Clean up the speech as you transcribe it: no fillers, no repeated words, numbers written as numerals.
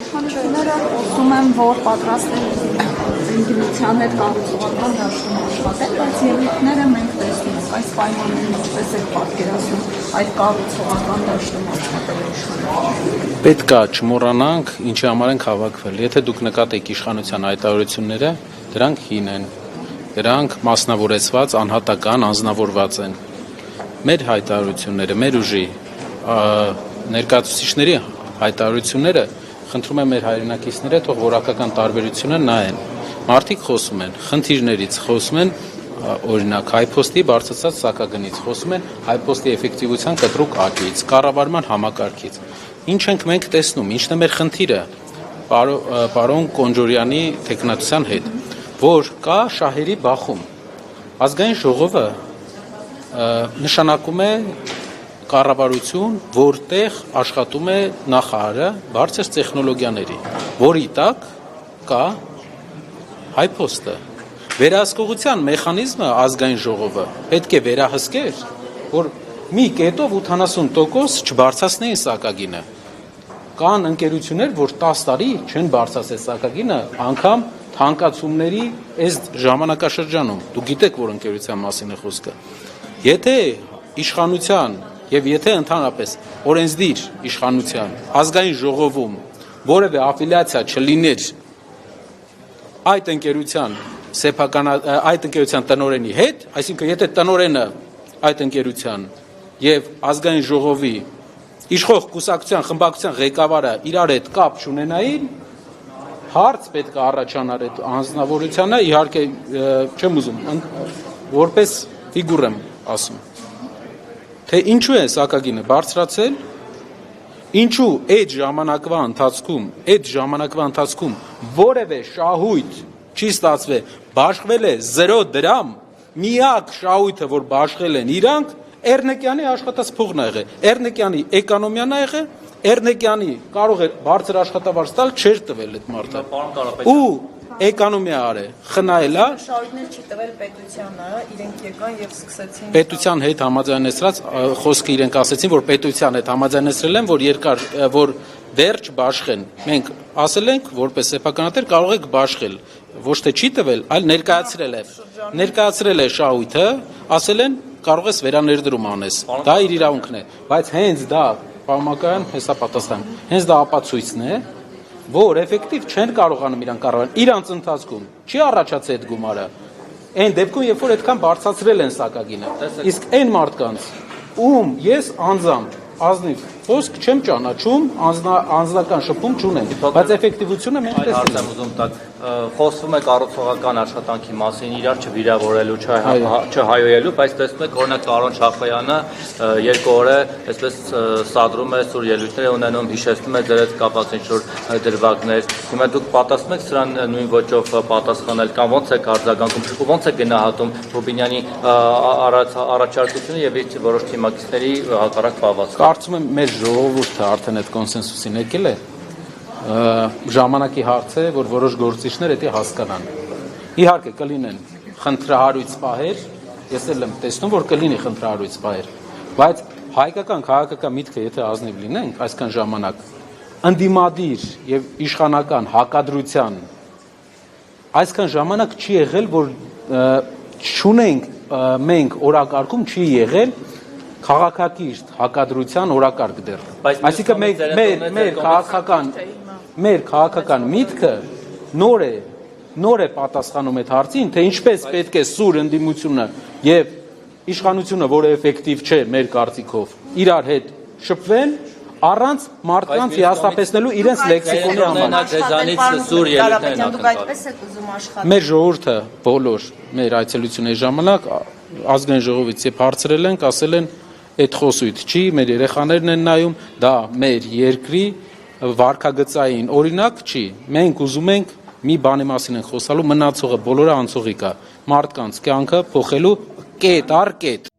Իշխանությունները ասում են, որ պատրաստ են ընդդիմության հետ կառուցողական դաշտում աշխատել, բայց ելույթները մենք տեսնում ենք այս պայմաններում ինչպես եք պատկերացնում այդ կառուցողական դաշտում աշխատելու իշխանությունը։ Պետք է չմոռանանք ինչի համար ենք հավաքվել։ Եթե դուք նկատեք իշխանության հայտարարությունները, դրանք հին են, դրանք մասնավորեցված, անհատական, անձնավորված են։ Մեր հայտարարությունները, մեր ուժի ներկայացուցիչների հայտարարությունները խնդրում եմ մեր հայրենակիցները թող որակական տարբերությունը նայեն։ Մարդիկ խոսում են խնդիրներից, խոսում են օրինակ հայփոստի բարձրացած սակագնից, խոսում են հայփոստի էֆեկտիվության կտրուկ աճից, կառավարման համակարգից։ Ինչ ենք մենք տեսնում, ինչն է մեր խնդիրը պարոն Կոնջորյանի տեխնատության հետ, որ կա շահերի բախում։ Ազգային ժողովը նշանակում է կառավարություն, որտեղ աշխատում է նախարարը բարձր տեխնոլոգիաների, որի տակ կա հայփոստը։ Վերահսկողության մեխանիզմը ազգային ժողովը պետք է վերահսկեր, որ մի կետով 80% չբարձրացնեին սակագինը։ Կան ընկերություններ, որ 10 տարի չեն բարձրացել սակագինը, անգամ թանկացումների այս ժամանակաշրջանում։ Դուք գիտեք, որ ընկերության մասին է խոսքը։ Եթե իշխանության եւ եթե ընդհանրապես օրենսդիր իշխանության ազգային ժողովում որևէ աֆիլիացիա չլիներ այդ ընկերության տնօրենի հետ, այսինքն եթե տնօրենը այդ ընկերության եւ ազգային ժողովի իշխող կուսակցության խմբակցության ղեկավարը իրար հետ կապ չունենային, հարց պետք է առաջանար այդ անձնավորությանը, իհարկե չեմ ուզում որպես ֆիգուր եմ ասում, թե ինչու է սակագինը բարձրացել, ինչու այդ ժամանակվա ընթացքում որևէ շահույթ չի ստացվել, բաշխվել է 0 դրամ, միակ շահույթը, որ բաշխել են իրանք, Էրնեկյանի աշխատած փողն ա եղել, Էրնեկյանի էկոնոմիան ա եղել, Էրնեկյանի կարող է բարձր աշխատավարձ տալ, չէր տվել այդ մարդը։ Ու էկոնոմիա արել, խնայելա։ Շահույթներ չի տվել պետությանը, իրենք եկան եւ սկսեցին։ Պետության հետ համաձայնեցրած խոսքը իրենք ասեցին, որ պետության հետ համաձայնեցրել են, որ վերջ բաշխեն։ Մենք ասել ենք, որպես սեփականատեր կարող եք բաշխել, ոչ թե չի տվել, այլ ներկայացրել է շահույթը, ասել են կարող ես վերաներդրում անես։ Դա իր իրավունքն է, բայց հենց դա պարոն հեսա պատասխան։ Հենց դա ապացույցն է, որ էֆեկտիվ չեն կարողանում իրանք կառավարել։ Իրանց ընթացքում չի առաջացել այդ գումարը։ Այն դեպքում, երբ որ այդքան բարձրացրել են սակագինը, իսկ այն մարդկանց, ում ես անձամբ ազնիվ խոսք չեմ ճանաչում, անձնական շփում չունեմ, բայց էֆեկտիվությունը մենք տեսնում եմ ուզում տալ, խոսվում է կառուցողական աշխատանքի մասին, իրար չվիրավորելու, չհայոյելու, բայց տեսնում եք օրինակ Կարոն Շախոյանը 2 օր է այսպես սադրում է սուր ելույթներ ունենում, հիշեցնում է ձեր հետ կապված ինչ-որ դրվագներ։ Հիմա դուք պատասխանում եք սրան նույն ոճով պատասխանել կամ ոնց եք արձագանքում, ու ոնց եք գնահատում Ռուբինյանի առաջարկությունը եւ իր որոշ թիմակիցների հակառակ պահվածքը։ Կարծում եմ մեր ժողովուրդը արդեն այդ կոնսենսուսին եկել է, ժամանակի հարց է, որ որոշ գործիչներ դա հասկանան։ Իհարկե կլինեն խնդրահարույց պահեր, ես էլ եմ տեսնում, որ կլինի խնդրահարույց պահեր, բայց հայկական քաղաքական միտքը եթե ազնիվ լինենք այսքան ժամանակ, ընդդիմադիր եւ իշխանական հակադրության այսքան ժամանակ չի եղել, որ չունենք մենք օրակարգում չի եղել քաղաքակիրթ հակադրության օրակարգ դեռ։ Այսինքն մեր քաղաքական միտքը նոր է պատասխանում այդ հարցին, թե ինչպես պետք է սուր ընդդիմությունը եւ իշխանությունը, որը էֆեկտիվ չէ մեր կարծիքով, իրար հետ շփվեն առանց մարդկանց հիասթափեցնելու իրենց լեքսիկոնի համար։ Մեր ժողովուրդը բոլոր մեր այցելությունների ժամանակ ազգային ժողովից երբ հարցրել ենք, ասել են այդ խոսույթ չի, մեր երեխաներն են նայում, դա մեր երկրի վարքագծային օրինակ չի։ Մենք ուզում ենք մի բանի մասին ենք խոսալու, մնացողը բոլորը անցողիկ է, մարդկանց կյանքը փոխելու կետ առ կետ։